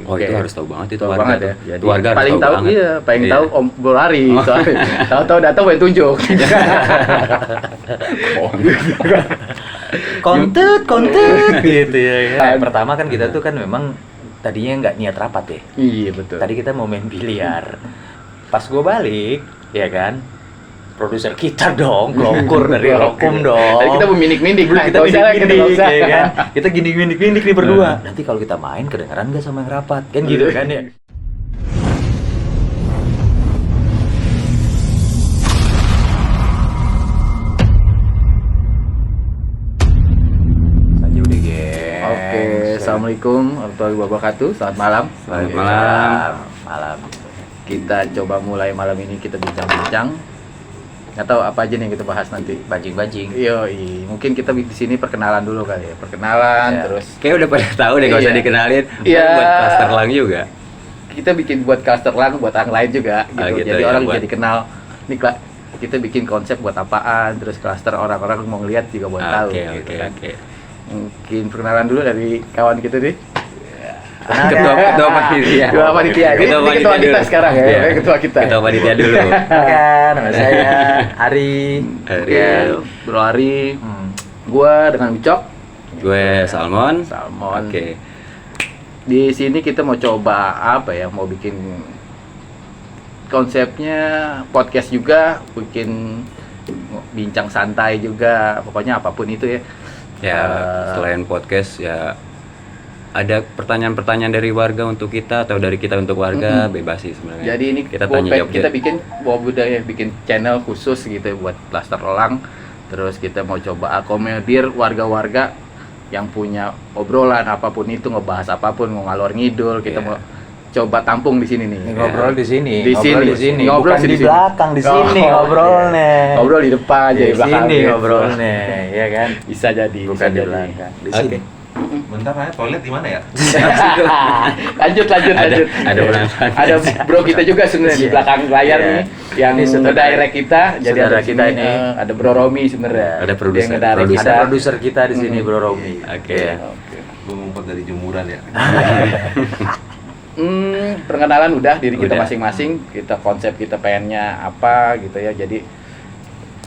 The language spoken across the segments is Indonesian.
Oh itu harus tahu banget itu tahu warga banget tuh. ya. Jadi Warga harus paling tahu tahu banget. iya, paling Iya. tahu Om Bolari. Tahu datang main tunjuk. Kontet gitu ya. Pertama kan kita tuh kan memang tadinya nggak niat rapat ya. Iya betul. Tadi kita mau main biliar. Pas gue balik, ya kan, produser kita dong, kelokur dari Rokum dong. Tadi kita mindik-mindik, kita mindik-mindik, ya kan. Kita mindik-mindik nih berdua. Nanti kalau kita main kedengeran nggak sama yang rapat, kan gitu kan ya. Saja udah geng. Oke, assalamualaikum warahmatullahi wabarakatuh. Selamat malam. Selamat malam. Malam. Kita coba mulai malam ini kita bincang-bincang. Nggak tahu apa aja nih yang kita bahas nanti. Bajing-bajing. Yoi, mungkin kita di sini perkenalan dulu kali ya. Perkenalan Ya. terus Kayak udah pada tahu deh, nggak usah Iya. dikenalin. Iya. Buat cluster lang juga. kita bikin buat cluster lang buat orang lain juga gitu. Ah, gitu Jadi ya, orang buat- jadi kenal nih kita bikin konsep buat apaan, terus cluster orang-orang mau ngeliat juga buat tahu Oke, gitu oke, kan. oke. Mungkin perkenalan dulu dari kawan kita nih. Ketua panitia. Ketua panitia. Ini ketua panitia kita dulu. sekarang ya. Iya. Ketua kita. Ketua panitia dulu. Kan, nama saya Ari. Oke, Bro Ari, gua dengan Ucok. Gue Salmon. Salmon. Oke. Di sini kita mau coba apa ya? Mau bikin konsepnya podcast juga, bikin bincang santai juga, pokoknya apapun itu ya. Ya, selain podcast ya ada pertanyaan-pertanyaan dari warga untuk kita atau dari kita untuk warga, bebas sih sebenarnya. Jadi ini kita tanya jawab. kita bikin budaya bikin channel khusus gitu buat Cluster Elang. Terus kita mau coba akomodir warga-warga yang punya obrolan apapun itu, ngebahas apapun, mau ngalor ngidul, kita Iya. mau coba tampung di sini nih. Ngobrol di sini. Di sini. Ngobrol di sini. Ngobrol Bukan di di sini. belakang, di sini Oh, ngobrolnya. Ngobrol di depan aja Di di belakang. sini gitu. ngobrolnya, ya kan? Bisa jadi, Bukan bisa di jadi. belakang. Di Oke. sini. Bentar, toilet di mana ya? lanjut. Ada penampilan. Ada bro kita juga sebenarnya di Iya. belakang layar Iya. nih yang Ini saudara- ngedirect kita. Jadi saudara ada kita sini, ini. ada Bro Romi sebenarnya. Ada produser. Dia ngedirect Produser. kita. Ada produser kita di sini, Bro Romi. Oke. Iya. Oke. Gue ngumpet dari jemuran ya. Perkenalan udah diri kita Udah. masing-masing, kita konsep kita pengennya apa gitu ya. Jadi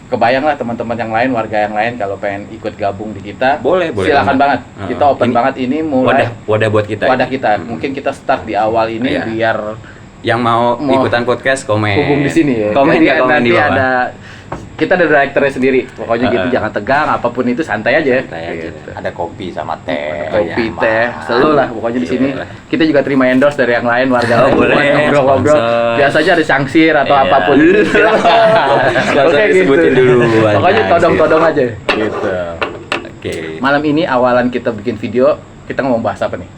kebayang lah teman-teman yang lain, warga yang lain kalau pengen ikut gabung di kita. Boleh Silakan banget. Kita open Ini banget ini mulai wadah buat kita. wadah kita. Mungkin kita start di awal ini Iya. biar Yang mau ikutan podcast komen. hubung di sini ya. Komen Jadi ya, komen nanti di bawah. ada kita ada direkturnya sendiri. Pokoknya gitu, jangan tegang, apapun itu santai aja. Santai aja. Gitu. Ada kopi sama teh. Kopi, ya, teh, Mas. selalu lah pokoknya di sini. Iya. Kita juga terima endorse dari yang lain, warga Oh, lain. boleh, Buat ngobrol-ngobrol. sponsor. Biasanya ada sangsir atau Iya. apapun. Nggak usah disebutin duluan, Pokoknya sangsir. todong-todong aja. Gitu. Oke. Malam ini awalan kita bikin video, kita ngomong bahas apa nih?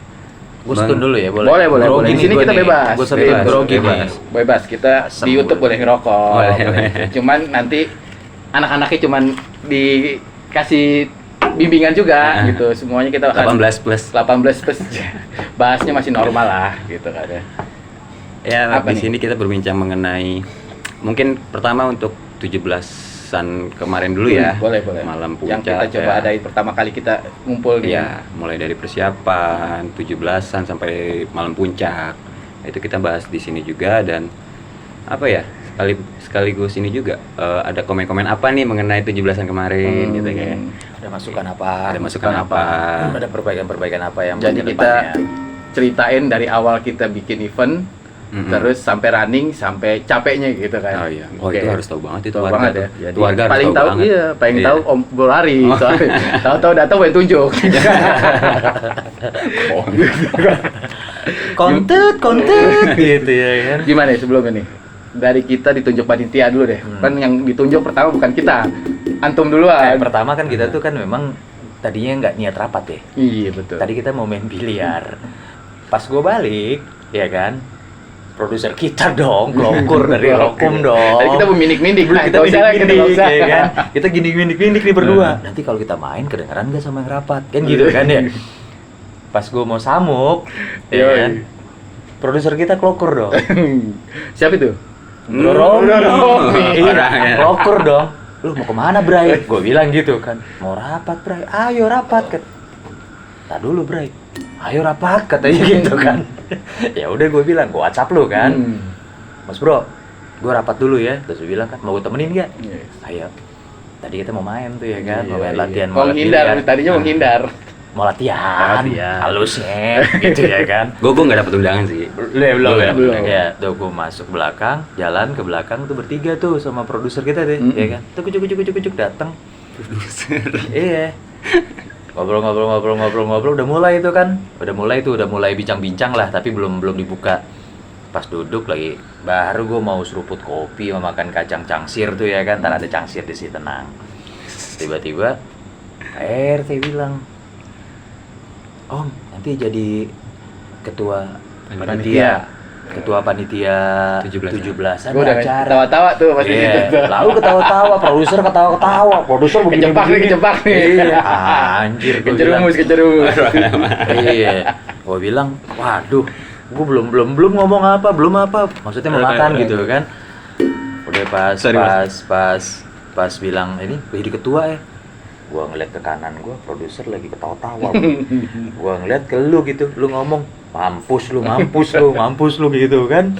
Gue stun dulu ya, boleh? Boleh. Grogi Di nih sini gua kita nih. bebas. Gue setun Bebas, grogi nih. bebas. Bebas, kita Asem di YouTube gua. boleh ngerokok. Boleh. Cuman nanti anak-anaknya cuman dikasih bimbingan juga gitu. Semuanya kita akan 18 plus. 18 plus. Bahasnya masih normal lah gitu kan ya. Ya, Apa di nih? sini kita berbincang mengenai mungkin pertama untuk 17-an kemarin dulu ya. Boleh. Malam puncak. Yang kita coba ya. adain pertama kali kita ngumpul nih. Iya, mulai dari persiapan 17-an sampai malam puncak. Itu kita bahas di sini juga dan apa ya? Sekaligus ini juga ada komen-komen apa nih mengenai 17-an kemarin gitu kan. Ada masukan apa? Ada masukan apa? Ada perbaikan-perbaikan apa yang Jadi mungkin kita depannya. ceritain dari awal kita bikin event, terus sampai running, sampai capeknya gitu kan. Oh iya. Oh Oke. itu harus tahu banget itu Tahu warga banget tuh. ya. Jadi Warga harus paling tahu banget. iya, paling Iya. tahu Om Bolari. Soalnya tahu-tahu datang main tunjuk. Kontet gitu ya kan. Gimana ya sebelumnya nih? Dari kita ditunjuk panitia dulu deh. Kan yang ditunjuk pertama bukan kita. Antum duluan. Pertama kan kita tuh kan memang tadinya nggak niat rapat ya. Iya betul. Tadi kita mau main biliar. Pas gue balik, ya kan, produser kita dong, kelokur dari Rokum dong. Tadi kita mindik-mindik, kita nggak usah, mindik-mindik, nggak usah. ya kan. Kita mindik-mindik nih berdua. Nanti kalau kita main kedengeran nggak sama yang rapat, kan gitu kan ya. Pas gue mau samuk, ya Yoi. kan, produser kita kelokur dong. Siapa itu? Bro Romi. Iya, Orangnya. kelokur dong. Lu mau kemana, Bray? Gue bilang gitu kan. Mau rapat, Bray. Ayo rapat kan. "Tar dulu, Bray. Ayo rapat," katanya gitu kan. Ya udah gue bilang, gue WhatsApp lu kan. "Mas Bro, gue rapat dulu ya." Terus dia bilang kan, "Mau gue temenin nggak?" "Ayo." Tadi kita mau main tuh ya kan, mau main latihan, Mau menghindar, tadinya menghindar. mau latihan, halusnya gitu ya kan. Gue nggak dapet undangan sih. Belum ya? Belum. Ya, tuh gue masuk belakang, jalan ke belakang tuh bertiga tuh sama produser kita deh, ya kan. Tuh kucuk datang. Iya. Ngobrol udah mulai itu kan. Udah mulai bincang-bincang lah, tapi belum dibuka. Pas duduk lagi, baru gue mau seruput kopi, mau makan kacang cangsir tuh ya kan. Ntar ada cangsir di situ, tenang. Tiba-tiba RT bilang, "Om, nanti jadi ketua panitia 17-an Gue udah acara." ketawa-tawa tuh pasti gitu. Lalu ketawa-tawa, produser Kejebak nih. Iya, anjir gua Kecerumus. Iya. Gua bilang, "Waduh, gua belum ngomong apa. Maksudnya mau makan gitu kan." Udah pas bilang, "Ini gua jadi ketua ya." Gua ngeliat ke kanan gua, produser lagi ketawa-tawa. Gua ngeliat ke lu gitu, lu ngomong, mampus lu gitu kan.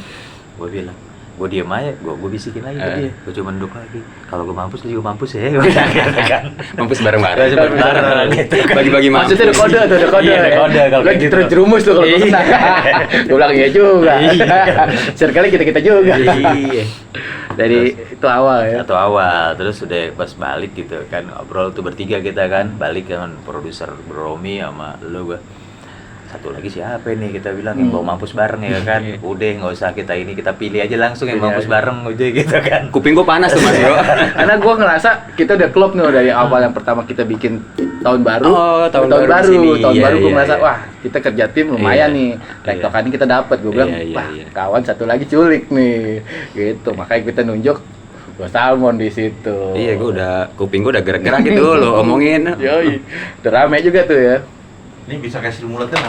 Gua bilang, gua diem aja, gua bisikin lagi ke dia. Gua cuma duduk lagi. "Kalau gua mampus, lu juga mampus ya." Gua bilang gitu kan. Mampus bareng-bareng. Gitu kan. Bagi-bagi mampus. Maksudnya ada kode. Iya, ada kode kalau Lu kayak gitu. terjerumus tuh kalau kena. Gue bilang iya juga. Sekali kita juga. Iya. Dari itu awal ya. Atau awal, terus udah pas balik gitu kan, ngobrol tuh bertiga kita kan, balik kan produser Romi sama lu gua. Satu lagi siapa nih kita bilang yang mau mampus bareng ya kan. Udah nggak usah kita pilih aja langsung yang mampus bareng udah gitu kan. Kuping gue panas tuh Mas Bro. Karena gue ngerasa kita udah klop nih dari awal yang pertama kita bikin tahun baru. Oh, tahun baru di sini. Tahun Iya, baru gue iya, merasa iya. wah kita kerja tim lumayan Iya. nih. Tektokannya kita dapat. Gue bilang Iya, wah iya. kawan satu lagi culik nih. Gitu makanya kita nunjuk Bos Salmon di situ. Iya, kuping gue udah gerak-gerak gitu lo omongin. Yoi. Udah rame juga tuh ya. Ini bisa kayak Sri Mulat kan?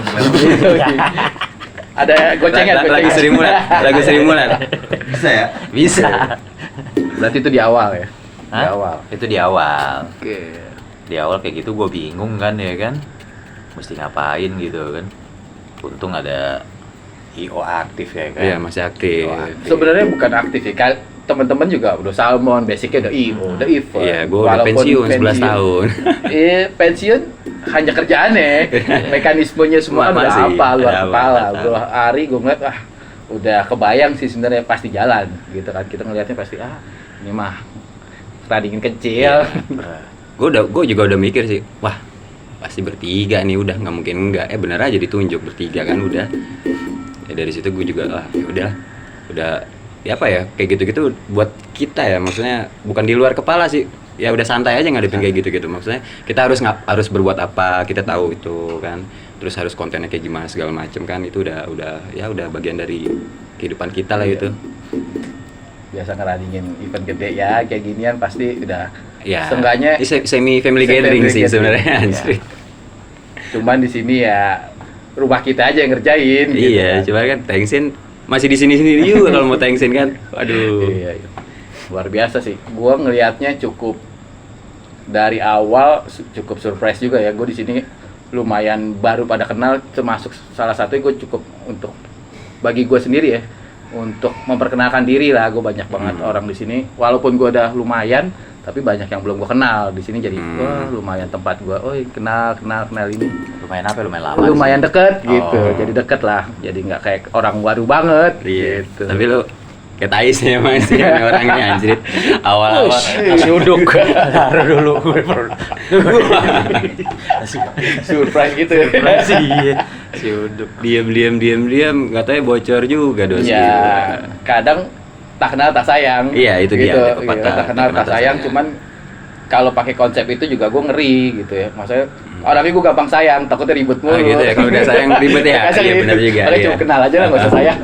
Ada gocengan. Lagu Sri Mulat. Bisa ya? Bisa. Berarti itu di awal ya. Di Hah? awal. Itu di awal. Oke. Di awal kayak gitu gue bingung kan ya kan, mesti ngapain gitu kan. Untung ada IO aktif ya kan. Iya, masih aktif. Sebenarnya bukan aktif ya. Teman-teman juga udah Salmon, basicnya udah IO, udah event. Iya, gue udah pensiun 11 tahun. Pensiun hanya kerjaannya, mekanismenya semua kan udah Masih, apa luar ada kepala. apa. Gue hari gue ngeliat udah kebayang sih sebenarnya pasti jalan gitu kan. Kita ngelihatnya pasti ini mah tandingin kecil. Gue juga udah mikir sih, wah pasti bertiga nih udah nggak mungkin enggak. Bener aja ditunjuk bertiga kan udah. Ya dari situ gue juga ya udah ya apa ya kayak gitu-gitu buat kita ya, maksudnya bukan di luar kepala sih. Ya udah santai aja ngadepin kayak gitu-gitu. Maksudnya kita harus berbuat apa, kita tahu itu kan. Terus harus kontennya kayak gimana segala macem kan, itu udah bagian dari kehidupan kita lah itu. Biasa ngerandingin event gede ya kayak ginian pasti udah Ya, seenggaknya semi family gathering sih sebenarnya. Ya. Cuman di sini ya rumah kita aja yang ngerjain. gitu Iya, kan. cuma kan Tengsin masih di sini juga kalau mau Tengsin kan. Waduh. Iya. Luar biasa sih. Gua ngelihatnya cukup dari awal cukup surprise juga ya. Gue di sini lumayan baru pada kenal, termasuk salah satunya gue cukup untuk bagi gue sendiri ya untuk memperkenalkan diri lah. Gue banyak banget orang di sini. Walaupun gue udah lumayan, tapi banyak yang belum gue kenal di sini. Jadi wah lumayan tempat gue. Oh kenal ini. Lumayan apa? Lumayan lama. Lumayan deket gitu. Oh. Jadi deket lah. Jadi nggak kayak orang baru banget. Iya. Gitu. Tapi lu kayak Tais ya Mas, ini orangnya anjrit. Awal-awal Nasi uduk. Taruh dulu gue Surprise gitu ya. si uduk. diam, katanya bocor juga dosi. Ya, kadang tak kenal tak sayang. Iya, itu dia, gitu, ada pepatah, tak kenal tak sayang. Cuman kalau pakai konsep itu juga gue ngeri gitu ya. Maksudnya orangnya gue gampang sayang, takutnya ribut mulu. Oh gitu ya, kalau udah sayang ribet ya. Iya benar juga. Padahal Iya. cuma kenal aja lah, nggak usah sayang.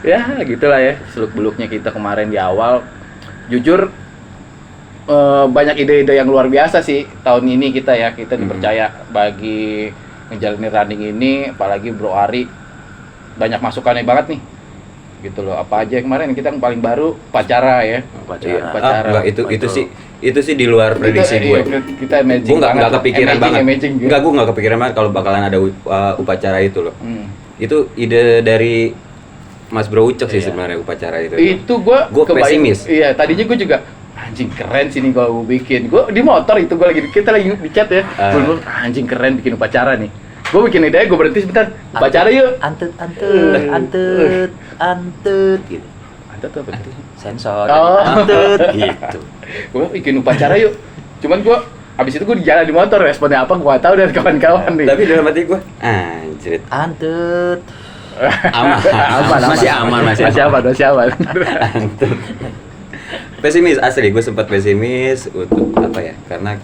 Ya, gitulah ya seluk-beluknya kita kemarin di awal. Jujur banyak ide-ide yang luar biasa sih tahun ini kita dipercaya bagi ngejalanin running ini, apalagi Bro Ari banyak masukannya banget nih. Gitu loh. Apa aja yang kemarin kita yang paling baru Pacara ya. Pacara. Pacara. Enggak, itu sih itu sih di luar prediksi gue. Kita imagine Gue nggak banget, kepikiran banget. imagine gitu. Enggak, gue nggak kepikiran banget kalau bakalan ada upacara itu loh. Hmm. Itu ide dari Mas Bro Ucok sih Iya. sebenarnya upacara itu. Itu gua Gua pesimis. Iya, tadinya gua juga anjing keren sih nih gua bikin. Gua di motor itu kita lagi di chat ya. Gua anjing keren bikin upacara nih. Gua bikin ide, gua berhenti sebentar. Upacara yuk. Antut gitu. Ada tuh apa tuh? Sensor Oh. antut gitu. Gua bikin upacara yuk. Cuman gua abis itu gua di jalan di motor, responnya apa gua tahu dari kawan-kawan nih. Tapi dalam hati gue, anjir, Antut. aman, masih aman. Masih aman. Pesimis asli, gue sempat pesimis untuk apa ya? Karena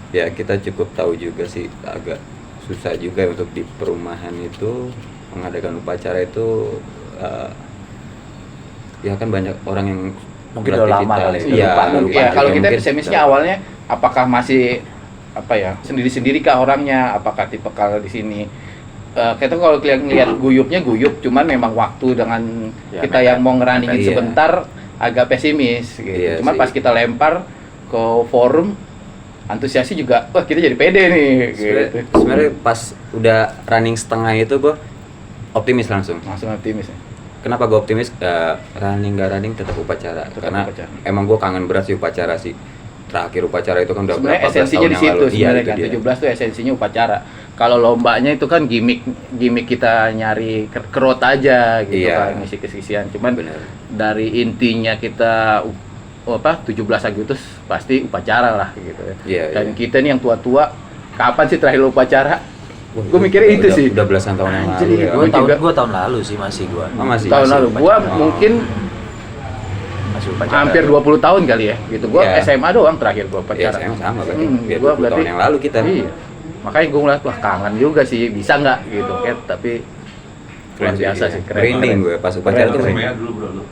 ya kita cukup tahu juga sih agak susah juga untuk di perumahan itu mengadakan upacara itu ya kan banyak orang yang Mungkin udah lama kali, Iya, lupa. lupa Ya, juga, kalau kita mungkin pesimisnya sudah- awalnya apakah masih apa ya sendiri-sendiri kah orangnya, apakah tipe kalau di sini kita kalau lihat guyupnya guyup, cuman memang waktu dengan Ya, kita yang mau ngerandingin iya. sebentar agak pesimis gitu. Iya Cuman sih. pas kita lempar ke forum antusiasnya juga, wah kita jadi pede nih gitu. Sebenarnya pas udah running setengah itu gue optimis langsung. Langsung optimis ya. Kenapa gue optimis? Running gak running tetap upacara. Tetap Karena upacara. emang gue kangen berat sih upacara sih. Terakhir upacara itu kan udah Sebenarnya berapa belas esensinya tahun di yang situ lalu. Iya, sebenarnya itu kan dia. 17 tuh esensinya upacara. Kalau lombanya itu kan gimmick kita nyari kerot aja gitu Iya. kan, ngisi kesian. Cuman Bener. dari intinya kita 17 Agustus pasti upacara lah gitu ya. Iya, Dan iya. kita nih yang tua-tua kapan sih terakhir lu upacara? Wah, Gue mikirnya itu udah- sih. Udah belasan tahun yang Anjir, lalu ya. gua juga. Gue tahun lalu sih masih gue. Oh, masih. Tahun lalu gua upacara. mungkin Masih upacara. hampir 20 tahun kali ya gitu. Gua Iya. SMA doang terakhir gua Iya, upacara. saya sama berarti. Ya, Gua 20 tahun yang lalu kita. Iya. Makanya gue ngeliat wah kangen juga sih, bisa nggak gitu kan, tapi luar biasa sih, keren. Merinding gue pas upacara Keren, tuh keren. merinding. dulu bro lu.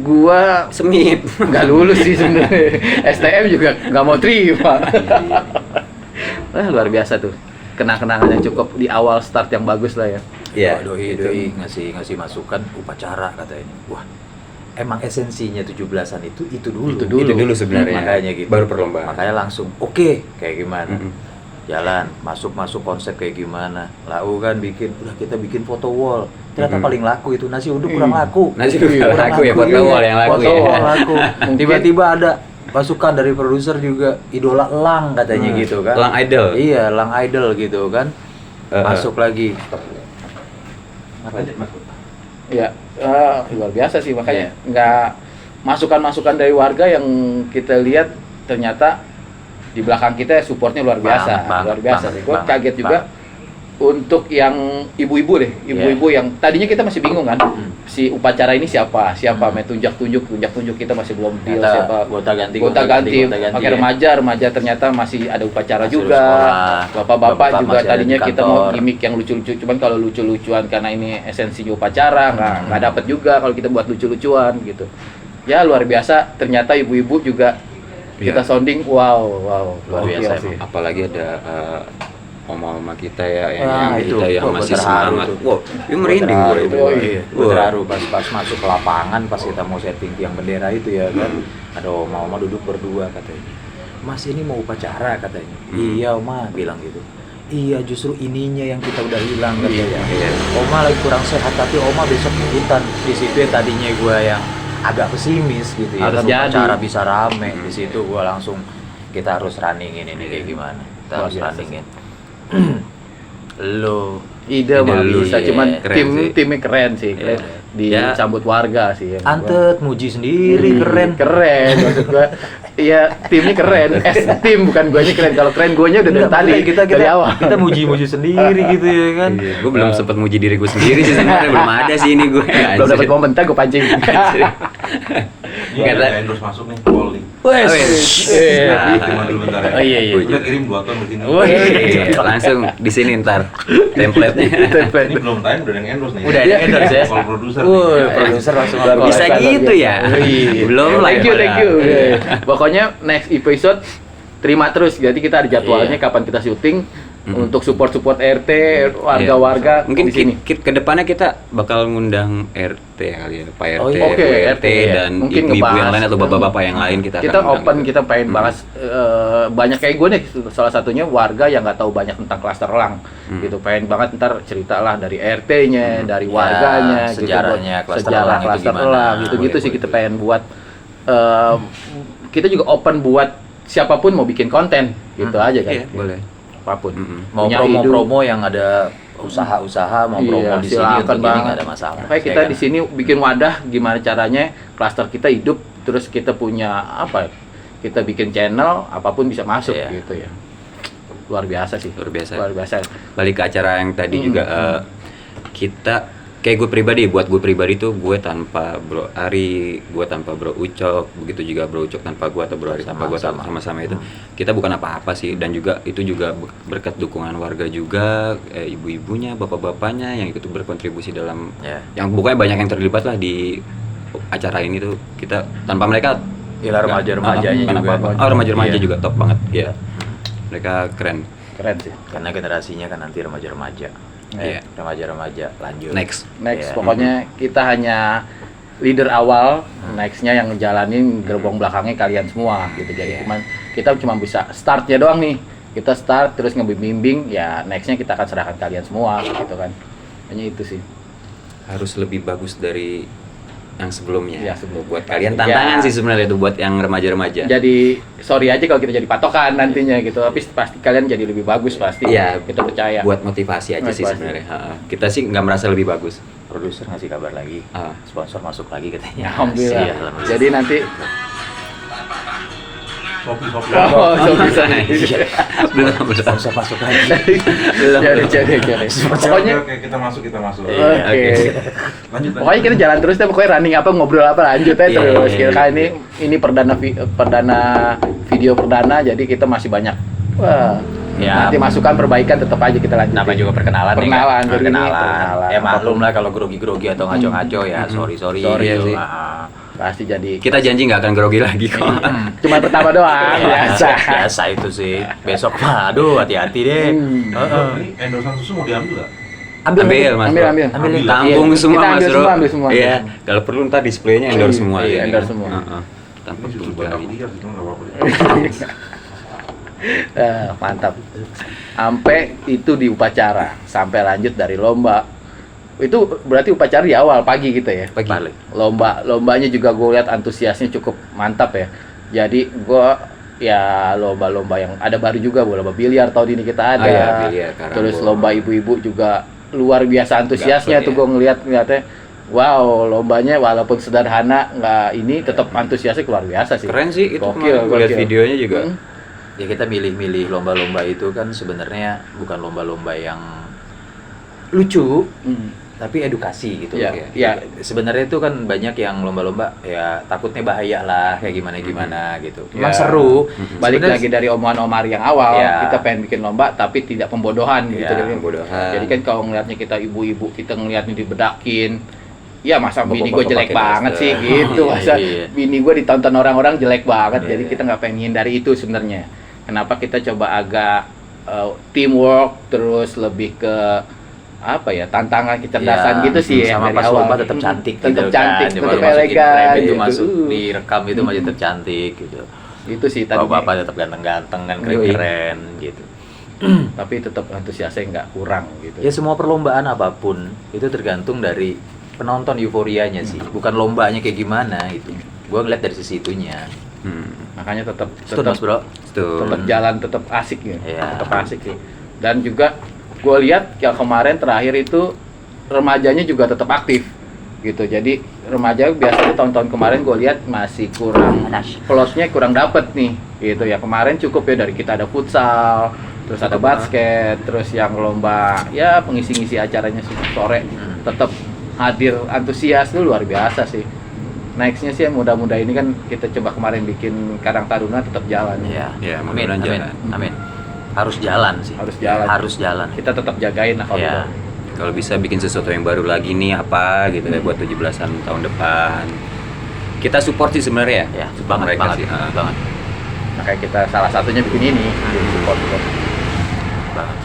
Gua Semit. nggak lulus sih sebenarnya. STM juga nggak mau terima. Wah, luar biasa tuh. Kenang-kenangan yang cukup di awal start yang bagus lah ya. Iya. Doi ngasih masukan upacara katanya. Wah, emang esensinya 17-an itu dulu. Itu dulu. Itu dulu sebenarnya. Makanya gitu. Baru perlombaan. Makanya langsung oke, kayak gimana? Mm-mm. Jalan, masuk konsep kayak gimana? Lau kan kita bikin foto wall. Ternyata Mm-mm. paling laku itu nasi uduk kurang laku. Nasi uduk kurang laku ya, foto iya. wall yang laku Foto ya. wall laku. Mungkin- Tiba-tiba ada masukan dari produser juga idola Elang katanya gitu kan. Elang Idol. Iya, Elang Idol gitu kan. Masuk lagi. Ya, luar biasa sih, makanya Iya. nggak masukan-masukan dari warga yang kita lihat ternyata di belakang kita supportnya luar biasa, luar biasa sih. Gue kaget juga untuk yang ibu-ibu deh, ibu-ibu yang tadinya kita masih bingung kan, si upacara ini siapa, main tunjuk-tunjuk kita masih belum deal siapa. Gota ganti pakai remaja ternyata masih ada upacara Masih juga. sekolah. Bapak-bapak Bapak juga masih ada tadinya di kita mau kantor. gimmick yang lucu-lucu, cuman kalau lucu-lucuan karena ini esensinya upacara nggak dapet juga kalau kita buat lucu-lucuan gitu. Ya luar biasa, ternyata ibu-ibu juga kita Iya. sounding wow Luar gokil biasa sih. Apalagi ada oma-oma kita ya yang, Wah, yang itu. kita yang Wah, masih gua terharu semangat. tuh. Wow, itu merinding gue itu. Oh, iya. Gue Wah. terharu pas masuk ke lapangan pas kita mau setting tiang bendera itu ya kan. Ada oma-oma duduk berdua katanya. Mas ini mau upacara katanya. Iya oma bilang gitu. Iya justru ininya yang kita udah hilang katanya. Iya. Oma lagi kurang sehat tapi oma besok ikutan. Di situ ya tadinya gue yang agak pesimis gitu ya. Harus Kan jadi. upacara bisa rame. Di situ gue langsung kita harus runningin ini kayak gimana. Kita Luar harus biasa. runningin. Lo Ide mah lu, bisa, iya. cuman Keren sih. timnya keren sih, Iya. disambut warga sih. Ya, Antet, muji sendiri, keren. maksud gua. Iya, timnya keren. Tim bukan guanya keren. Kalau keren guanya udah dari Enggak, tadi, kita dari awal. kita muji-muji sendiri gitu ya kan. Gue belum sempat muji diri gue sendiri sih sebenarnya, belum ada sih ini gue. Belum dapat momen, ntar gue pancing. Ini Nggak ada. ada endorse masuk nih, Pol nih. Wes. Nah, terima dulu bentar ya. Oh iya iya. Udah kirim 2 ton ke sini. Iya, langsung di sini ntar template-nya. Ini belum tayang udah ada yang endorse nih. Udah ada yang endorse ya. Call produser. Woi, nih. produser langsung Luar ngomong. Bisa biasa, luar gitu biasa. ya? Iya. Belum lah. Thank you. Pokoknya next episode terima terus. Jadi kita ada jadwalnya Iya. kapan kita syuting. untuk support RT, warga-warga Mungkin di sini. kedepannya kita bakal ngundang RT kali ya, Pak RT, Oh, iya. Oke, Bu RT, RT, ya. dan Mungkin ibu-ibu yang ngebahas. lain atau bapak-bapak yang lain kita Kita akan undang open, gitu. kita pengen bahas banyak kayak gue nih, salah satunya warga yang nggak tahu banyak tentang klaster elang gitu, pengen banget ntar ceritalah dari RT-nya, dari warganya, Ya, sejarahnya gitu, klaster sejarah elang itu klaster gimana. elang, gitu-gitu sih kita pengen buat. Kita juga open buat siapapun mau bikin konten, gitu aja kan. Iya, boleh. Apapun. Mau Punya promo-promo yang ada usaha-usaha mau promo di sini silakan untuk ini banget. nggak ada masalah. Makanya kita Ya kan? di sini bikin wadah gimana caranya klaster kita hidup, terus kita punya apa? Kita bikin channel, apapun bisa masuk Iya. gitu ya. Luar biasa sih. Luar biasa. Luar biasa. Balik ke acara yang tadi juga kita kayak gue pribadi, buat gue pribadi tuh gue tanpa Bro Ari, gue tanpa Bro Ucok, begitu juga Bro Ucok tanpa gue atau Bro Ari tanpa gue Sama-sama. sama-sama itu kita bukan apa-apa sih, dan juga itu juga berkat dukungan warga juga, ibu-ibunya, bapak-bapaknya yang ikut berkontribusi dalam Ya. yang pokoknya banyak yang terlibat lah di acara ini tuh, kita tanpa mereka Gila, remaja-remajanya bukan juga. apa-apa. Oh, remaja-remaja Iya. juga top banget ya, mereka keren. Keren sih. Karena generasinya kan nanti remaja-remaja. Iya. Remaja-remaja lanjut. Next. Next, Iya. pokoknya kita hanya leader awal, nextnya yang ngejalanin gerbong belakangnya kalian semua gitu. Jadi kita cuma bisa startnya doang nih. Kita start terus ngebimbing, ya nextnya kita akan serahkan kalian semua gitu kan. Hanya itu sih. Harus lebih bagus dari yang sebelumnya. Ya, sebelum. Buat kalian tantangan Ya. sih sebenarnya itu buat yang remaja-remaja. Jadi sorry aja kalau kita jadi patokan nantinya gitu, tapi pasti kalian jadi lebih bagus pasti. Iya, kita percaya. Buat motivasi aja sih Motivasi. sebenarnya. Kita sih nggak merasa lebih bagus. Produser ngasih kabar lagi. Ah. Sponsor masuk lagi katanya. Alhamdulillah. Iya, alhamdulillah. Jadi nanti Shopee. oh, so bisa. Belum. Sponsor masuk lagi. Jadi. Pokoknya Oke, kita masuk. Oke. Lanjut. Pokoknya kita jalan terus deh, pokoknya running apa, ngobrol apa, lanjut aja terus. Iya. Kira ini perdana video perdana, jadi kita masih banyak. Wah. Ya. Nanti masukan perbaikan tetap aja kita lanjut. Namanya juga perkenalan, Perkenalan, ya kan? jadi ini Perkenalan. perkenalan. Ya maklum lah kalau grogi-grogi atau ngaco-ngaco ya. Sorry. Sorry gitu. sih. Ah. Pasti jadi. Kita janji nggak akan grogi lagi kok. Cuma pertama doang, biasa. Biasa itu sih. Besok mah aduh hati-hati deh. Heeh. Ini endorsan susu mau diambil nggak? Ambil Mas. ambil, Bro. ambil. Ambil. Tampung Iya, semua kita Mas ambil Bro. semua, ambil semua. Iya. Kalau perlu ntar displaynya endorse semua. Iya, ya. endorse semua. Heeh. Tanpa Ini susu perlu buat kali. aku lihat, itu nggak apa-apa. Mantap. Sampai itu di upacara, sampai lanjut dari lomba. Itu berarti upacara di awal pagi gitu ya. Pagi. Balik. Lombanya juga gue lihat antusiasnya cukup mantap ya. Jadi gue ya lomba-lomba yang ada baru juga, lomba biliar tahun ini kita ada. Oh iya, biliar, karambol. Terus lomba ibu-ibu juga luar biasa antusiasnya Dapet tuh ya. gue ngeliatnya. Wow, lombanya walaupun sederhana nggak ini tetap antusiasnya luar biasa sih. Keren sih itu, Gokil, kemarin gue lihat gokil. videonya juga. Ya kita milih-milih lomba-lomba itu kan sebenarnya bukan lomba-lomba yang lucu, tapi edukasi gitu. Iya, Ya. iya. Sebenarnya itu kan banyak yang lomba-lomba ya takutnya bahaya lah kayak gimana gitu. Ya. Emang seru. Balik Sebenarnya lagi dari omongan Omar yang awal, Ya. kita pengen bikin lomba tapi tidak pembodohan gitu. Ya, Jadi- pembodohan. Jadi kan kalau ngeliatnya kita ibu-ibu, kita ngeliatnya dibedakin. Ya masa bini gue Bapak-bapak jelek pakai banget daster. sih gitu. Iya, Masa iya. bini gue ditonton orang-orang jelek banget. Iya, Jadi iya. kita nggak pengen hindari itu sebenarnya. Kenapa kita coba agak teamwork, terus lebih ke apa ya, tantangan kecerdasan Ya, gitu sih ya sama dari pas awal. lomba tetap cantik Tetap gitu cantik, kan. tetap Dimasukin elegan frame itu gitu. masuk direkam itu masih tetap cantik gitu. Itu sih tadi. Bapak-bapak tetap ganteng-ganteng kan Yoi. keren-keren gitu. Tapi tetap antusiasnya nggak kurang gitu. Ya semua perlombaan apapun itu tergantung dari penonton euforianya sih, bukan lombanya kayak gimana gitu. Gua ngeliat dari sisi itunya. Makanya tetap Betul Mas Bro. tetap jalan, tetap asik ya. Iya. Tetap asik sih. Dan juga gue lihat yang kemarin terakhir itu remajanya juga tetap aktif gitu. Jadi remaja biasanya tahun-tahun kemarin gue lihat masih kurang, plotnya kurang dapet nih gitu ya. Kemarin cukup ya, dari kita ada futsal, terus ada basket, terus yang lomba ya pengisi-ngisi acaranya sore tetap hadir antusias tuh luar biasa sih. Nextnya sih mudah-mudah ini kan kita coba kemarin bikin Karang Taruna tetap jalan. Iya. Ya, Amin, mudah-mudahan amin, jalan. amin. Harus jalan sih. Harus jalan. Harus jalan. Kita tetap jagain lah kalau Iya. gitu. Kalau bisa bikin sesuatu yang baru lagi nih apa gitu ya buat 17-an tahun depan. Kita support sih sebenarnya ya. Ya, Support banget, mereka banget, sih. banget. Makanya kita salah satunya bikin ini, jadi support. Banget.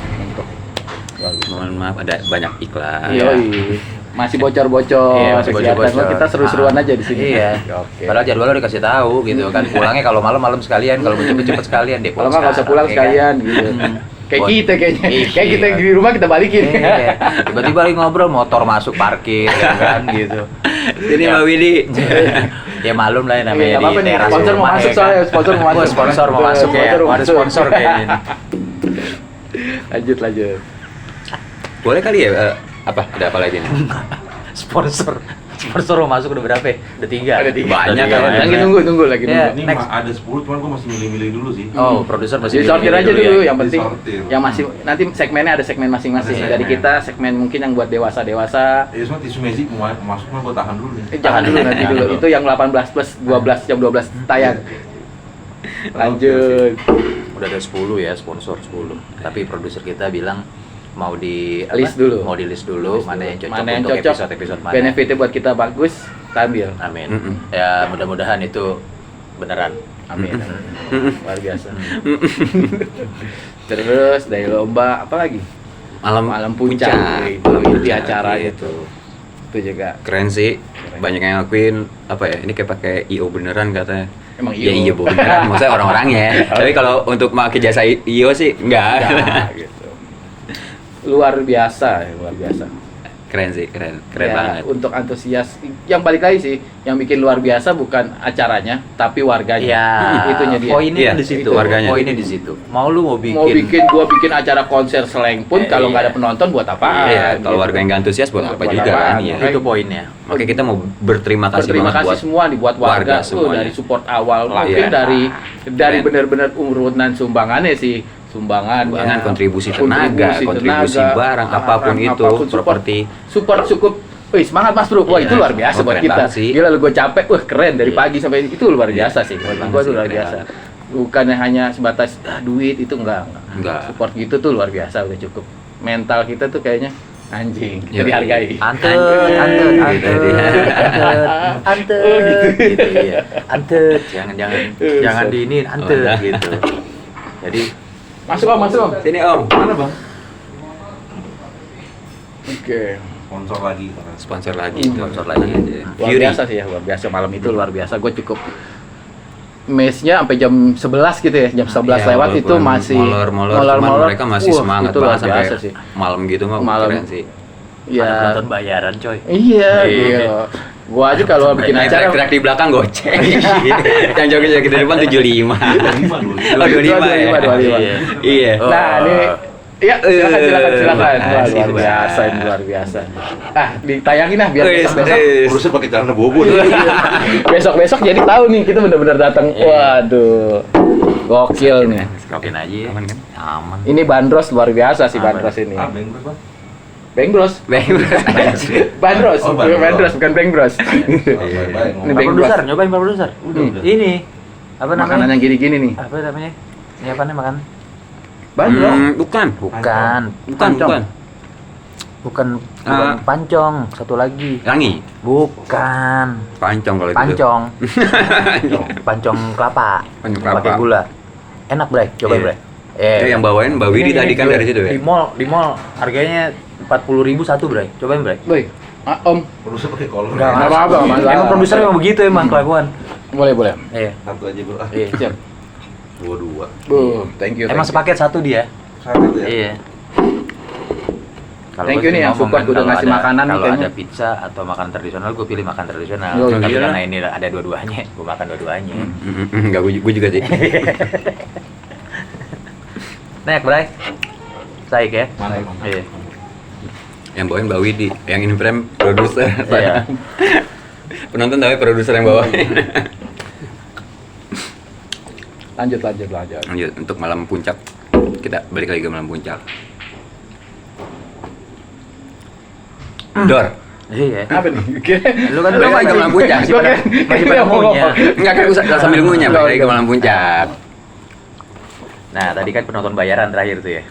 Mohon maaf ada banyak iklan. Yoi. Masih bocor-bocor. Iya, masih kegiatan bocor-bocor. lo, kita seru-seruan aja di sini. Iya. Oke. Padahal jadwal udah dikasih tahu gitu kan. Pulangnya kalau malam sekalian, kalau mau cepet-cepet sekalian deh. Kalau nggak usah pulang sekalian gitu. Kayak kita kayaknya. Iya. Kayak kita yang di rumah kita balikin. Iya. Tiba-tiba lagi ngobrol motor masuk parkir ya kan gitu. Ini Mbak Widi. Ya malum lah ya namanya Iya, di apa nih? teras Sponsor mau rumah, masuk ya kan. soalnya, sponsor mau masuk. Wah, sponsor mau masuk ya. Sponsor mau Ada masuk. sponsor kayaknya. Lanjut. Boleh kali ya apa? Ada apa lagi nih? Sponsor mau masuk udah berapa ya? Udah 3. Ada 3. Banyak Udah kan. tiga. Lagi tunggu lagi Iya. nunggu. Ini Next. ada 10, cuman gue masih milih-milih dulu sih. Oh, produser masih Jadi sortir milih-milih aja dulu, ya. yang penting Disortir. yang masih nanti segmennya ada segmen masing-masing. Ada Dari segmen. kita segmen mungkin yang buat dewasa. Ya cuma tisu magic mau masuk mah gue tahan dulu nih. Jangan dulu nanti Jangan dulu. dulu. Itu yang 18 plus 12 jam 12 tayang. Lanjut. Udah ada 10 ya, sponsor 10. Tapi produser kita bilang mau di List dulu. Mau di list dulu mana yang cocok Mana yang untuk cocok, episode mana. benefitnya buat kita bagus, kita ambil. Amin. Mm-mm. Ya mudah-mudahan itu beneran. Amin. Luar biasa. Terus dari lomba apa lagi? Malam puncak. Itu inti acara Iya. itu. Itu juga. Keren sih. Banyak yang ngakuin apa ya? Ini kayak pakai IO beneran katanya. Emang Ya IO. iya beneran, maksudnya orang-orangnya. Tapi kalau untuk pakai jasa IO sih enggak. Ya, gitu. Luar biasa. Keren sih, keren Ya, banget. untuk antusias yang balik lagi sih yang bikin luar biasa bukan acaranya tapi warganya. Ya, Itunya dia. Poinnya Iya, di situ. itu warganya. Poinnya di situ. Mau lu mau Mau bikin acara konser slang pun kalau nggak Iya. ada penonton buat apaan? Iya, kalau gitu. warga yang nggak antusias buat apa Buat juga apaan? kan ya. Makanya- Itu poinnya. Makanya kita mau berterima kasih Berterima banget kasih buat semua dibuat warga, semuanya. dari support awal Lah, mungkin iya. dari Keren. benar-benar urunan sumbangannya sih sumbangan kontribusi tenaga, kontribusi barang, apapun itu, properti. support cukup. Wih, semangat Mas Bro. Wah, Iya. itu luar biasa Oh, buat keren kita. banget sih. Gila lu gue capek. Wah, keren dari Iya. pagi sampai itu luar biasa sih. Keren Buat banget gua sih, tuh luar keren biasa. banget. Bukannya hanya sebatas duit itu enggak. Enggak. Support gitu tuh luar biasa udah cukup. Mental kita tuh kayaknya anjing, Iya. dihargai. Antet, Oh, gitu. gitu ya. Antet, jangan di ini antet Oh, nah. gitu. Jadi Masuk Om. Sini Om. Mana bang? Oke. Sponsor lagi. Sponsor lagi, Sponsor lagi. Luar biasa sih ya, luar biasa malam itu luar biasa. Gue cukup mesnya sampai jam 11 gitu ya, jam 11 Ya, lewat itu walaupun masih molor, cuman mereka masih Wah, semangat itu luar banget sampai biasa sih. malam gitu mah Malam. keren sih. ada Iya. penonton bayaran coy. Iya, Iya. gitu. Gua aja kalau bikin Nah, acara teriak-teriak di belakang goceng. Yang joget-joget di depan 75. 25 dulu. Oh, 25 ya. 25. Iya. Oh. Nah, ini iya, silakan. Wah, Makasih, luar biasa, ini Bang. luar biasa. Ah, ditayangin lah biar Wis, besok. wis. Harusnya pakai celana bobo. Besok jadi tahu nih kita benar-benar datang. Waduh. Gokil nih. Rokin aja ya. Aman kan? Aman. Ini bandros luar biasa sih Aman. bandros ini. Ah, beng berapa? Bengros. Bandros, Oh, bukan bandros. bandros, bukan bengros. Baik-baik. Ini Pak beng produser, bros. nyobain Pak produser. Hmm. Ini apa Makanan namanya? yang gini-gini nih. Apa namanya? Ini apa nih makan? Bandros. Bukan. Bukan. Pancong. Bukan Ah. pancong, satu lagi. Rangi. Bukan. Pancong kalau itu. Pancong. Pancong kelapa. Pancong kelapa. Pakai gula. Enak, Bray. Coba, Iya. Bray. Itu yang bawain Mbak Widi tadi kan dari situ ya. Di mall harganya 40.000 satu, Bray. Cobain, Bray. Boy. Om, Produser pakai kolor. Enggak Nggak apa-apa, nggak masalah. Emang produser emang begitu emang kelakuan. boleh. Iya. Satu aja bro. Ah, Iya. Siap. dua. Thank you. Emang sepaket satu dia. Satu ya. Iya. Kalau Thank gua you nih sih yang ngomong support kan, udah kalau ngasih ada- makanan nih Kalau kayaknya. ada pizza atau makanan tradisional, gue pilih makan tradisional. Oh, Tapi iya. karena ini ada dua-duanya, gue makan dua-duanya. Enggak, gue juga sih. Naik, Bray. Saik ya. Mana emang? Iya. Yang bawain Mbak Widi, yang in frame produser. Iya. Penonton tahu ya produser yang bawain. Lanjut. Lanjut untuk malam puncak. Kita balik lagi ke malam puncak. Dor. Iya. Apa nih? Lu kan Lu kan ke malam puncak. masih pada ngunyah. Enggak kan usah sambil ngunyah balik lagi ke malam puncak. Nah, tadi kan penonton bayaran terakhir tuh ya.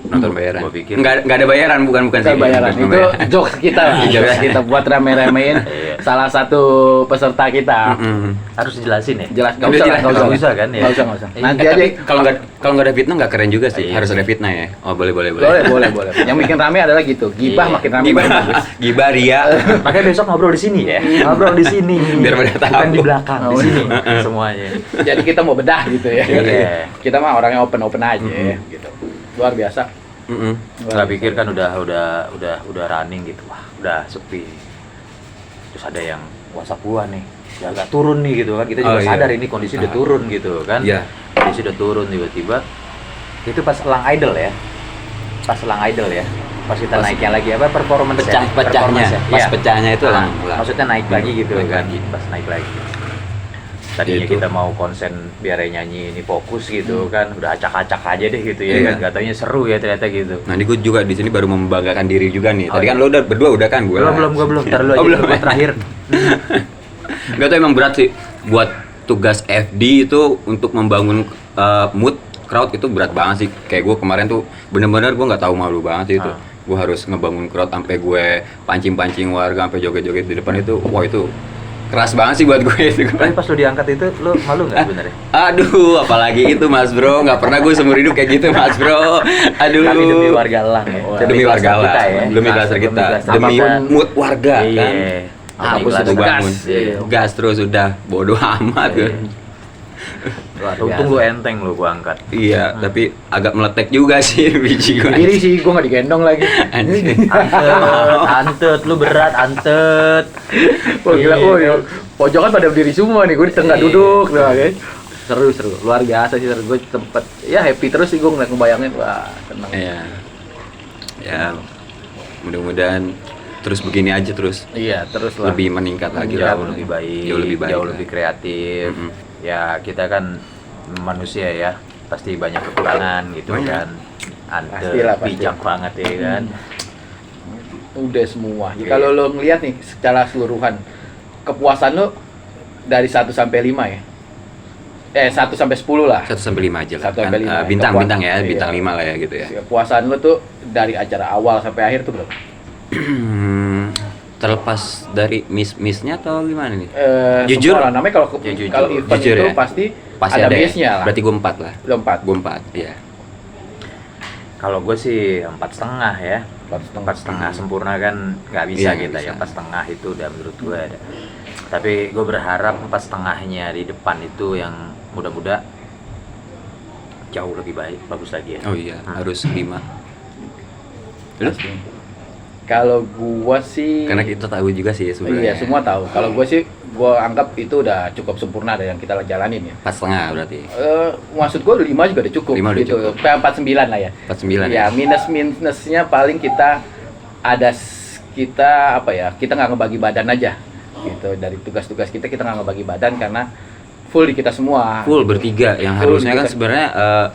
Nonton bayaran. Gua pikir- Enggak ada bayaran bukan Kita sih. bayaran Bukan itu bayaran. jokes kita lah. Jokes Jokes kita buat rame-ramein. Iya. salah satu peserta kita. Harus dijelasin ya. Jelas, nggak Udah usah, jelas, nggak usah, nggak usah kan ya? nggak usah. Nanti Tapi aja. kalau nggak ada fitnah nggak keren juga sih. Iya. Harus ada fitnah ya. Oh boleh. Boleh. Yang bikin rame adalah gitu. Gibah Iya. makin rame. Gibah, makin bagus. gibah ria. Makanya besok ngobrol di sini ya. Ngobrol di sini. Biar pada tahu. Bukan di belakang, Oh, di sini semuanya. Jadi kita mau bedah gitu ya. Iya. Kita mah orangnya open aja gitu. Luar biasa. Nggak pikir kan udah running gitu. Wah, udah sepi. Terus ada yang WhatsApp gua nih. Ya agak turun nih gitu kan. Kita juga Oh, iya. sadar ini kondisi udah turun gitu kan. Iya. Kondisi udah turun tiba-tiba. Itu pas elang idol ya. Pas elang idol ya. Pas kita naiknya lagi apa performance ya? Pecahnya. Performance ya? Pas Iya. pecahnya itu Nah, lang. maksudnya naik lagi gitu Naik kan. lagi. Pas naik lagi. Tadinya Itu. kita mau konsen biar nyanyi ini fokus gitu kan, udah acak-acak aja deh gitu ya Iya. kan, katanya seru ya ternyata gitu. Nah, ini gue juga di sini baru membanggakan diri juga nih. Tadi kan lo udah berdua udah kan gue. Belum, gua belum. Ntar lu aja, belum. gua terakhir. Gak tuh emang berat sih buat tugas FD itu untuk membangun mood crowd itu berat banget sih. Kayak gue kemarin tuh bener-bener gue nggak tahu malu banget sih itu. Gue harus ngebangun crowd sampai gue pancing-pancing warga sampai joget-joget di depan itu. Wah itu keras banget sih buat gue itu. Tapi pas lu diangkat itu, lu malu nggak sebenarnya? Aduh, apalagi itu Mas Bro, nggak pernah gue seumur hidup kayak gitu Mas Bro. Aduh. Tapi demi warga Elang ya. Demi warga cluster lah, kita ya. demi cluster kita, cluster demi kita. mood warga Iya. kan. Demi Hapus cluster. itu bangun, Iya. gas terus udah bodoh amat gue. Wah, untung lu enteng lu gua angkat. Iya, tapi agak meletek juga sih biji gue. Diri sih, gue nggak digendong lagi. Anjing. Antet, lu berat, antet. Wah gila, Iya. pojokan pada berdiri semua nih, gue di tengah Iya. duduk tuh kan. Seru, luar biasa sih, gue sempet ya happy terus sih gue ngeliat ngebayangin, wah seneng. Iya. Ya, mudah-mudahan terus begini aja terus. Iya, terus lah. Lebih meningkat lagi Jauh lah. lebih baik, Jauh lebih baik. jauh lah. lebih kreatif. Mm-mm. Ya kita kan manusia ya, pasti banyak kekurangan gitu Banyak. kan. Ante, Pastilah, pasti. bijak banget ya kan. Udah semua. Ya, Iya. kalau lo ngeliat nih secara keseluruhan, kepuasan lo dari 1 sampai 5 ya? 1 sampai 10 lah. 1 sampai 5 aja lah. 1 sampai 5. Bintang-bintang ya, Iya. bintang 5 lah ya gitu ya. Kepuasan lo tuh dari acara awal sampai akhir tuh berapa? Terlepas dari miss-missnya atau gimana nih? Jujur Jujur? lah, namanya kalau Ya, jujur. kalau event Jujur itu ya. pasti Pasti ada ada ya? miss-nya lah. Berarti gue 4 lah. Udah 4. Gue 4, iya. Kalau gue sih 4,5 ya. 4,5 sempurna kan nggak bisa Iya, kita bisa. ya. 4,5 itu udah menurut gue ada. Tapi gue berharap 4,5-nya di depan itu yang mudah-mudah jauh lebih baik, bagus lagi ya. Oh iya, harus 5. Lu? Kalau gua sih Karena kita tahu juga sih iya, sebenarnya. semua tahu. Kalau gua sih gua anggap itu udah cukup sempurna dari yang kita jalanin ya. 4,5 berarti. Maksud gua 5 juga udah cukup 5 udah gitu. cukup. 49 lah ya. 49 Ya, minusnya paling kita ada kita apa ya? Kita nggak ngebagi badan aja. Gitu. Dari tugas-tugas kita nggak ngebagi badan karena full di kita semua. Full bertiga yang Full harusnya kan kita- sebenarnya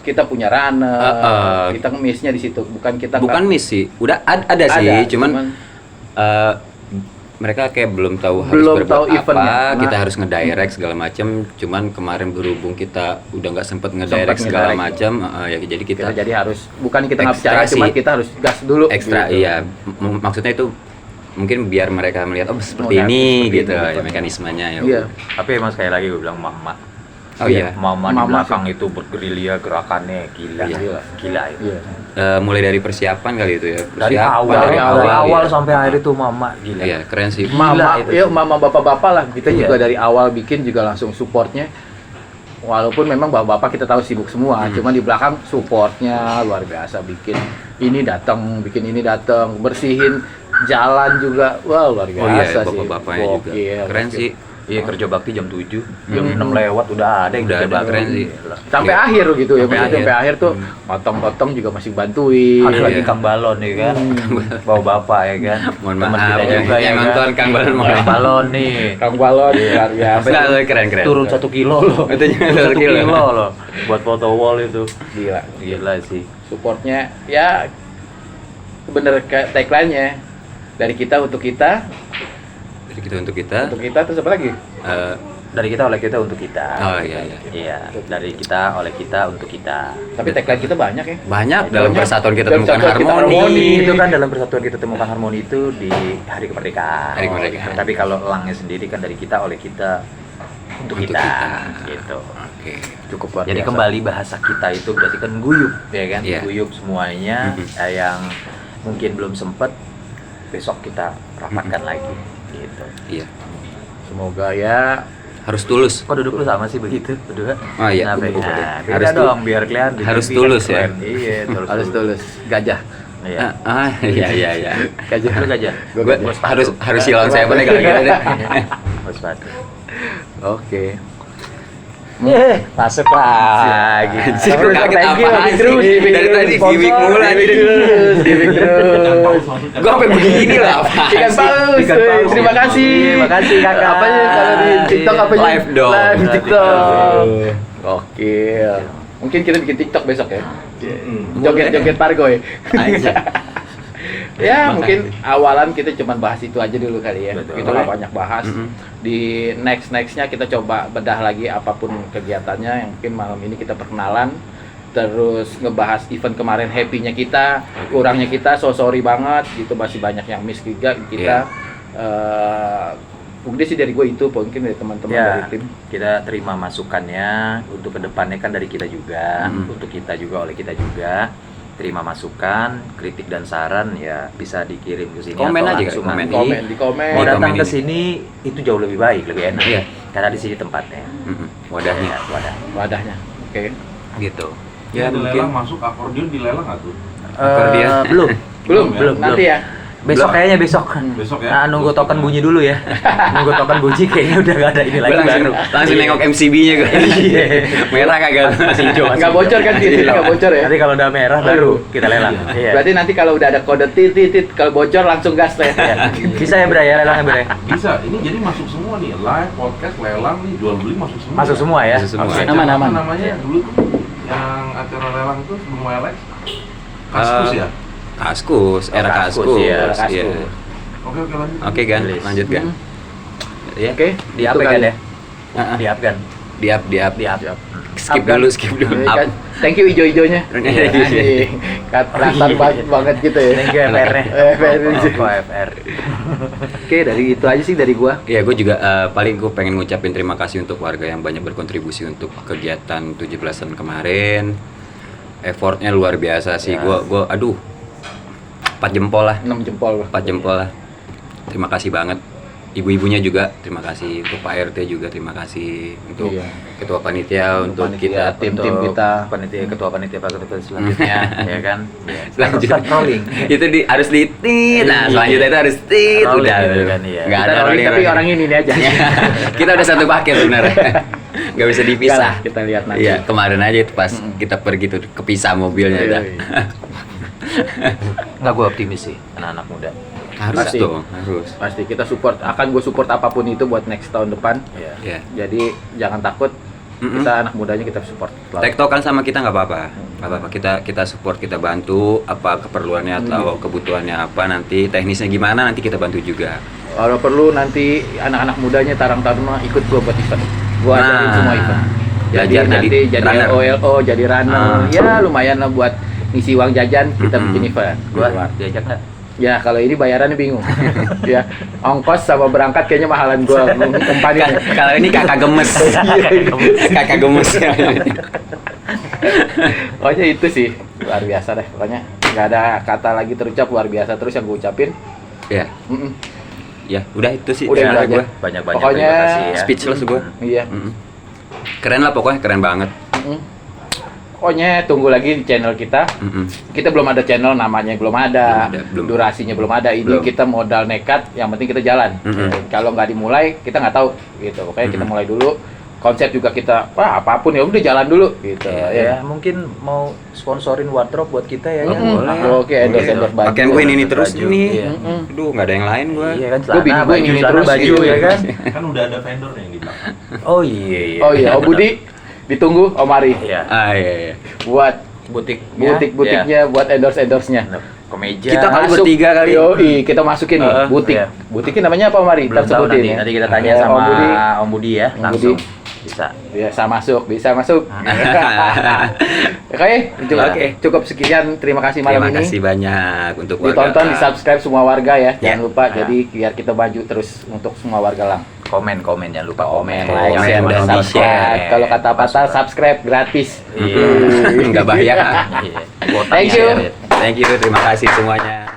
Kita punya runner, kita miss-nya di situ. Bukan kita bukan nggak- miss sih. Udah ada sih, ada, cuman eh, mereka kayak belum tahu harus Belum berbuat tahu apa, eventnya. kita Nah. harus ngedirect segala macam. Cuman kemarin berhubung kita udah nggak sempet ngedirect Sempet segala ngedirect. macam, ya jadi kita kita jadi harus bukan kita nggak Ekstra percaya, sih. cuma kita harus gas dulu. ekstra gitu. iya. Maksudnya itu mungkin biar mereka melihat seperti Oh, ini seperti gitu ini, ya, gitu. mekanismenya ya. Iya. Tapi emang sekali lagi gue bilang mama. Oh iya. Mama di Mama belakang itu bergerilya gerakannya gila. Iya. Gila itu. Iya. Mulai dari persiapan kali itu ya. Dari Persiapan, awal, dari dari awal iya. sampai akhir itu mama gila. Iya, keren sih. Mama, itu ya sih. mama bapak-bapak lah. Kita Iya. juga dari awal bikin juga langsung supportnya. Walaupun memang bapak-bapak kita tahu sibuk semua, cuman di belakang supportnya luar biasa. Bikin ini datang, bersihin jalan juga, wah luar biasa Oh iya, sih. bapak-bapaknya juga. Gokil, Keren gokil. sih. Iya, kerja bakti jam 7, jam 6 lewat udah ada yang Udah kerja ada, bakti. keren sih. Gila. Sampai Iya. akhir gitu ya, Sampai maksudnya sampai akhir. akhir tuh potong-potong juga masih bantuin. Ada lagi Iya. Kang Balon ya kan, bawa bapak ya kan. Mohon Teman maaf kita juga yang kan. nonton Kang Balon mohon Kang maaf. Balon nih. Kang Balon luar biasa. Enggak, keren. Turun 1 kilo loh. Itu juga 1 1 kilo. kilo loh buat foto wall itu. Gila. Gila sih. Supportnya ya bener kayak tagline-nya dari kita untuk kita Jadi kita untuk kita terus apa lagi? eh, dari kita oleh kita untuk kita. Oh, iya, iya. Iya, dari kita oleh kita untuk kita. Tapi tagline kita banyak ya. Banyak dalam Banyak. persatuan kita Dalam temukan persatuan kita harmoni. harmoni. Itu kan dalam persatuan kita temukan harmoni itu di hari kemerdekaan. Hari kemerdekaan. Tapi kalau elangnya sendiri kan dari kita oleh kita untuk Untuk kita. kita. Gitu. Oke. Cukup luar Jadi biasa. kembali bahasa kita itu berarti kan guyup, ya kan? Iya. Guyup semuanya. Yang mungkin belum sempat besok kita rapatkan lagi. Gitu. Iya. Semoga ya Harus tulus. Kok duduk lu sama sih begitu berdua? Oh iya. Nah, beda. Harus Beda tul- dong biar kelihatan. di harus TV tulus kan ya. keren. Iya, harus tulus. Gajah. Iya. Iya iya iya. Gajah. Lu gajah. Gue harus silawan saya apa nih kalau gitu deh. Bos sepatu. Oke. Masuk lagi. Sih, gua kaget apaan sih? Dari tadi gimmick mulu anjing. Gimmick terus. Gue sampai begini lah apa? Ikan paus. Ikan paus. Terima kasih. Terima kasih, Kakak. Apa ya kalau di TikTok apa ya? Live dong. Live di TikTok. Live. Gokil. Mungkin kita bikin TikTok besok ya. Hmm. Joget-joget pargoy. Aja. Ya Makanya. mungkin awalan kita cuma bahas itu aja dulu kali ya. Betul. Kita nggak banyak bahas. Mm-mm. Di nextnya kita coba bedah lagi apapun kegiatannya. Yang mungkin malam ini kita perkenalan, terus ngebahas event kemarin happy-nya kita, kurangnya kita, so sorry banget gitu, masih banyak yang miss juga kita. Mungkin sih dari gue itu, mungkin dari teman-teman dari Ya, tim. kita terima masukannya untuk kedepannya kan dari kita juga, Hmm. untuk kita juga oleh kita juga. Terima masukan, kritik dan saran ya bisa dikirim ke sini Komen atau aja, langsung komen. nanti. Komen di komen. Mau Di datang komen ke ini. sini itu jauh lebih baik, lebih enak. Iya. Karena di sini tempatnya. Wadahnya. Ya, wadah. Wadahnya. Oke. Gitu. Ya, Ya ada mungkin. lelang masuk akordion dilelang nggak tuh? Akordion. Belum. Belum. Nanti ya. Besok Belum. kayaknya besok. Besok ya? Nah, nunggu token bunyi dulu ya. Nunggu token bunyi kayaknya udah gak ada ini Gue lagi langsung, baru. langsung nengok MCB-nya gue. Iya. Merah kagak? Masih hijau. Nggak bocor kan titik, nggak bocor ya. Nanti kalau udah merah baru kita lelang. Iya. Berarti nanti kalau udah ada kode titit kalau bocor langsung gas teh. Iya. Bisa ya Bray ya lelangnya Bray? Bisa, ini jadi masuk semua nih, live, podcast, lelang nih, jual beli masuk semua. Masuk semua ya? Masuk semua. Oke. Aman, Apa aman. namanya dulu tuh yang acara lelang itu sebelum Alex? Kaskus ya? Kaskus, era Oh, Kaskus. Kaskus, iya, era Kaskus. Iya. Oke lanjut. Oke kan, Tulis. lanjut kan. Ya. Oke. Di up itu kan kali. ya? Di up kan? Di up. Di up. Skip Up kan? dulu, skip dulu. Iya Up. kan? Thank you ijo-ijonya. Anjing. Kelihatan banget gitu ya. Thank you FR-nya. FR. Oh, FR. Oke, dari itu aja sih dari gua. Ya, gue juga paling gue pengen ngucapin terima kasih untuk warga yang banyak berkontribusi untuk kegiatan 17-an kemarin. Effortnya luar biasa sih. Ya. Gua aduh. 4 jempol lah. 6 jempol. 4 jempol lah. Terima kasih banget. Ibu-ibunya juga terima kasih, untuk Pak RT juga terima kasih, untuk Iya. ketua panitia, untuk panitia, kita tim-tim Untuk kita. ketua panitia selanjutnya ya kan. Ya. selanjutnya Start rolling. itu harus ditit. Nah, Iya. selanjutnya itu harus tit Rolling udah. gitu kan, iya. Nggak Kita ada rolling tapi rolling. orang ini aja. Kita udah satu paket sebenarnya. Nggak bisa dipisah. Enggak lah, kita lihat nanti. Iya, kemarin aja itu pas kita pergi tuh kepisah mobilnya Iya, udah. iya. Nggak, gue optimis sih anak-anak muda. Harus Pasti. dong, harus. Pasti kita support, akan gue support apapun itu buat next tahun depan. Iya. Ya. Jadi jangan takut. Mm-mm. Kita anak mudanya kita support. selalu. Tektokan sama kita nggak apa-apa, nggak apa-apa. Kita support, kita bantu apa keperluannya atau kebutuhannya apa, nanti teknisnya gimana nanti kita bantu juga. Kalau perlu nanti anak-anak mudanya Tarang Taruna ikut gua buat event. Gua Nah, ajarin semua event. Jadi belajar nanti jadi runner. LO, jadi runner. Ya lumayan lah buat ngisi uang jajan kita Mm-mm. bikin event. Gua Keluar. diajak nggak? Ya kalau ini bayarannya bingung. Ya ongkos sama berangkat kayaknya mahalan gua kompani. Kalau ini kakak gemes, kakak gemes. Pokoknya itu sih luar biasa deh. Pokoknya nggak ada kata lagi terucap, luar biasa terus yang gue ucapin. Ya, Mm-mm. ya udah itu sih. Udah, cara itu aja. gua. Banyak-banyak Pokoknya terima kasih ya. Speechless gua. Iya. Mm-mm. Keren lah pokoknya, keren banget. Mm-mm. Pokoknya tunggu lagi di channel kita. Mm-mm. Kita belum ada channel, namanya belum ada, Belum. durasinya belum ada. Ini Belum. kita modal nekat, yang penting kita jalan. Mm-mm. Kalau nggak dimulai, kita nggak tahu gitu. Pokoknya kita Mm-mm. mulai dulu. Konsep juga kita, wah apapun ya udah jalan dulu gitu. Ya, mungkin mau sponsorin wardrobe buat kita ya kan? Mm-mm. boleh. Oke, endorse baju. Pakaian gue ini terus Baju, nih. iya. Mm-mm. Aduh, nggak ada yang lain gua. Iya kan, Gua bini celana, gua baju, ini celana, terus baju gitu. ya kan? Kan udah ada vendor yang di belakang. Oh iya iya. Oh iya, Om Budi ditunggu Om Ari Iya. Ah iya iya. buat Butik butik-butiknya buat endorse-endorse-nya. Kemeja. Kita kali Masuk. bertiga kali. Yoi, kita masukin nih butik. iya. Butiknya namanya apa Mari? Belum tahu Sebutin nanti. ya. Nanti kita tanya Ya, sama Om Budi. Om Budi ya, Om langsung. Budi. Bisa. Bisa masuk, bisa masuk. Oke, Oke. cukup sekian. Terima kasih malam Terima ini. kasih banyak untuk warga. Ditonton, di-subscribe semua warga ya. Ya. Jangan lupa. Ya. Jadi biar kita maju terus untuk semua warga Lang. Komen jangan lupa komen. Like, Komen, share, dan dan subscribe. di-share. Kalau kata patah, subscribe gratis. Iya. Enggak bayar. Iya. Kuota Thank you. di-share. Thank you, terima kasih semuanya.